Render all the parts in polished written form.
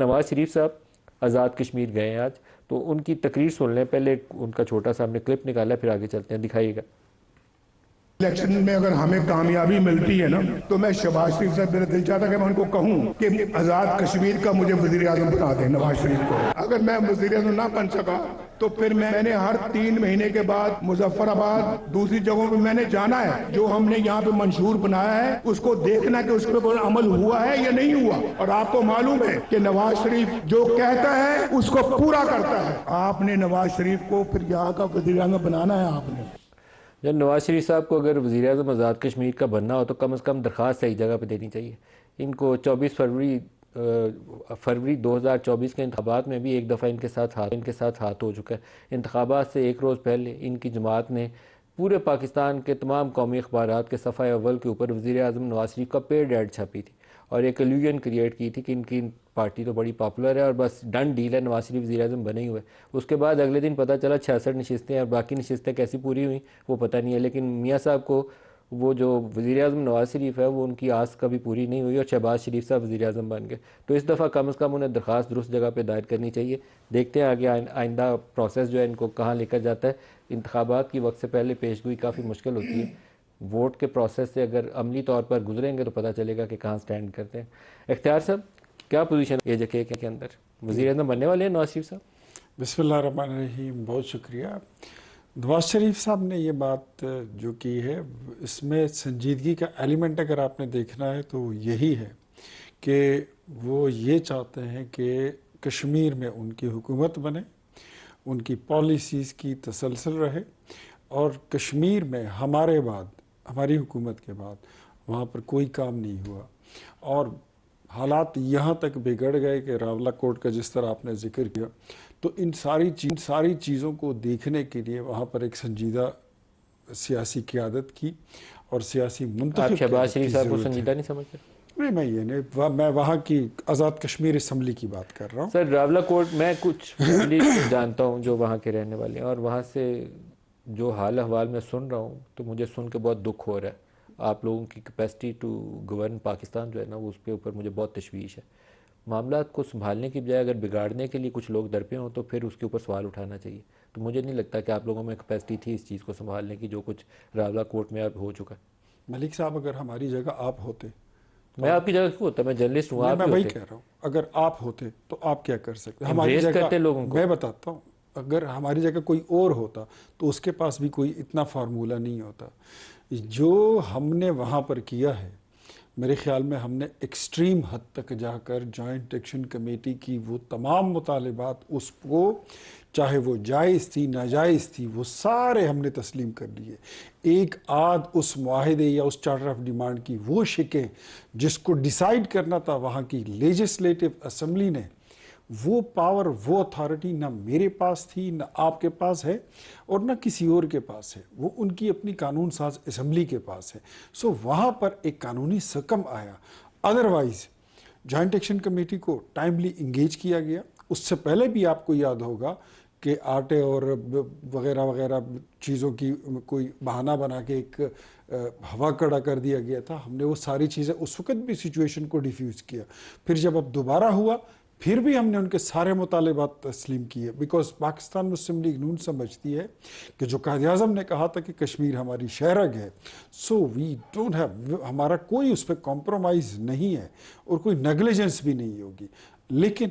نواز شریف صاحب آزاد کشمیر گئے ہیں آج، تو ان کی تقریر سن لیں، پہلے ان کا چھوٹا سا ہم نے کلپ نکالا ہے، پھر آگے چلتے ہیں، دکھائیے گا۔ الیکشن میں اگر ہمیں کامیابی ملتی ہے نا تو میں شہباز شریف صاحب میرا دل چاہتا کہ میں ان کو کہوں کہ آزاد کشمیر کا مجھے وزیر اعظم بنا دیں نواز شریف کو۔ اگر میں وزیر اعظم نہ بن سکا تو پھر میں نے ہر 3 مہینے کے بعد مظفر آباد دوسری جگہوں پہ میں نے جانا ہے، جو ہم نے یہاں پہ منشور بنایا ہے اس کو دیکھنا کہ اس پہ کوئی عمل ہوا ہے یا نہیں ہوا۔ اور آپ کو معلوم ہے کہ نواز شریف جو کہتا ہے اس کو پورا کرتا ہے۔ آپ نے نواز شریف کو پھر یہاں کا وزیر اعظم بنانا ہے۔ آپ نے جب نواز شریف صاحب کو اگر وزیر اعظم آزاد کشمیر کا بننا ہو تو کم از کم درخواست صحیح جگہ پہ دینی چاہیے۔ ان کو 24 فروری 2024 کے انتخابات میں بھی ایک دفعہ ان کے ساتھ ہاتھ ہو چکا ہے۔ انتخابات سے ایک روز پہلے ان کی جماعت نے پورے پاکستان کے تمام قومی اخبارات کے صفحہ اول کے اوپر وزیر اعظم نواز شریف کا پیڈ ایڈ چھاپی تھی اور ایک الوژن کریٹ کی تھی کہ ان کی پارٹی تو بڑی پاپولر ہے اور بس ڈن ڈیل ہے، نواز شریف وزیر اعظم بنے ہی ہوئے۔ اس کے بعد اگلے دن پتہ چلا 66 نشستیں اور باقی نشستیں کیسی پوری ہوئیں وہ پتہ نہیں ہے، لیکن میاں صاحب کو وہ جو وزیر اعظم نواز شریف ہے وہ ان کی آس کبھی پوری نہیں ہوئی اور شہباز شریف صاحب وزیر اعظم بن گئے۔ تو اس دفعہ کم از کم انہیں درخواست درست جگہ پہ دائر کرنی چاہیے۔ دیکھتے ہیں آگے آئندہ پروسیس جو ہے ان کو کہاں لے کر جاتا ہے۔ انتخابات کی وقت سے پہلے پیشگوئی کافی مشکل ہوتی ہے، ووٹ کے پروسیس سے اگر عملی طور پر گزریں گے تو پتہ چلے گا کہ کہاں سٹینڈ کرتے ہیں۔ اختیار صاحب، کیا پوزیشن ہے جے کے اندر؟ وزیر اعظم بننے والے ہیں نواز شریف صاحب؟ بسم اللہ الرحمن الرحیم، بہت شکریہ۔ نواز شریف صاحب نے یہ بات جو کی ہے اس میں سنجیدگی کا ایلیمنٹ اگر آپ نے دیکھنا ہے تو یہی ہے کہ وہ یہ چاہتے ہیں کہ کشمیر میں ان کی حکومت بنے، ان کی پالیسیز کی تسلسل رہے، اور کشمیر میں ہماری حکومت کے بعد وہاں پر کوئی کام نہیں ہوا، اور حالات یہاں تک بگڑ گئے کہ راولہ کوٹ کا جس طرح آپ نے ذکر کیا، تو ان ساری چیزوں کو دیکھنے کے لیے وہاں پر ایک سنجیدہ سیاسی قیادت کی اور سیاسی منتخب آپ شہباز شریف صاحب کو ضرورت ہے۔ سنجیدہ نہیں سمجھتے؟ نہیں، میں وہاں کی آزاد کشمیر اسمبلی کی بات کر رہا ہوں۔ سر راولہ کوٹ میں کچھ فیملی جانتا ہوں جو وہاں کے رہنے والے ہیں، اور وہاں سے جو حال احوال میں سن رہا ہوں تو مجھے سن کے بہت دکھ ہو رہا ہے۔ آپ لوگوں کی کیپیسٹی ٹو گورن پاکستان جو ہے نا وہ اس کے اوپر مجھے بہت تشویش ہے۔ معاملات کو سنبھالنے کی بجائے اگر بگاڑنے کے لیے کچھ لوگ درپے ہوں تو پھر اس کے اوپر سوال اٹھانا چاہیے۔ تو مجھے نہیں لگتا کہ آپ لوگوں میں کیپیسٹی تھی اس چیز کو سنبھالنے کی جو کچھ راولہ کوٹ میں اب ہو چکا ہے۔ ملک صاحب، اگر ہماری جگہ آپ ہوتے، میں آپ کی جگہ کیوں ہوتا؟ میں جرنلسٹ ہوں، آپ میں بھی وہی ہوتے۔ کہہ رہا ہوں، اگر آپ ہوتے تو آپ کیا کر سکتے؟ Embrace کرتے لوگوں کو۔ میں بتاتا ہوں، اگر ہماری جگہ کوئی اور ہوتا تو اس کے پاس بھی کوئی اتنا فارمولہ نہیں ہوتا۔ جو ہم نے وہاں پر کیا ہے، میرے خیال میں ہم نے ایکسٹریم حد تک جا کر جوائنٹ ایکشن کمیٹی کی وہ تمام مطالبات، اس کو چاہے وہ جائز تھی ناجائز تھی، وہ سارے ہم نے تسلیم کر لیے۔ ایک آدھ اس معاہدے یا اس چارٹر آف ڈیمانڈ کی وہ شکیں جس کو ڈیسائیڈ کرنا تھا وہاں کی لیجسلیٹو اسمبلی نے، وہ پاور، وہ اتھارٹی نہ میرے پاس تھی، نہ آپ کے پاس ہے، اور نہ کسی اور کے پاس ہے، وہ ان کی اپنی قانون ساز اسمبلی کے پاس ہے۔ سو وہاں پر ایک قانونی سکم آیا۔ ادروائز جوائنٹ ایکشن کمیٹی کو ٹائملی انگیج کیا گیا۔ اس سے پہلے بھی آپ کو یاد ہوگا کہ آٹے اور وغیرہ وغیرہ چیزوں کی کوئی بہانہ بنا کے ایک ہوا کڑا کر دیا گیا تھا۔ ہم نے وہ ساری چیزیں اس وقت بھی سچویشن کو ڈیفیوز کیا۔ پھر جب اب دوبارہ ہوا پھر بھی ہم نے ان کے سارے مطالبات تسلیم کیے، بیکاز پاکستان مسلم لیگ نون سمجھتی ہے کہ جو قائد اعظم نے کہا تھا کہ کشمیر ہماری شہرگ ہے، سو وی ڈونٹ ہیو، ہمارا کوئی اس پہ کمپرومائز نہیں ہے اور کوئی نیگلیجنس بھی نہیں ہوگی۔ لیکن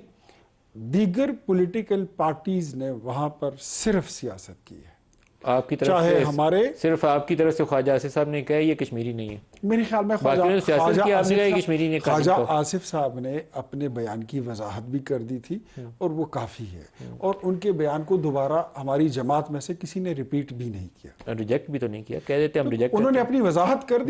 دیگر پولیٹیکل پارٹیز نے وہاں پر صرف سیاست کی ہے۔ آپ کی طرف چاہے سے ہمارے صرف آپ کی طرف سے خواجہ آصف صاحب نے کہا ہے یہ کشمیری نہیں ہے، میرے خیال میں باقیوں نے سیاست کی، آپ نے کہا یہ کشمیری نے کہا۔ خواجہ آصف صاحب نے اپنے بیان کی وضاحت بھی کر دی تھی اور وہ کافی ہے، اور ان کے بیان کو دوبارہ ہماری جماعت میں سے کسی نے ریپیٹ بھی نہیں کیا، ریجیکٹ بھی تو نہیں کیا، کہہ دیتے ہم ریجیکٹ انہوں نے اپنی وضاحت کر دی۔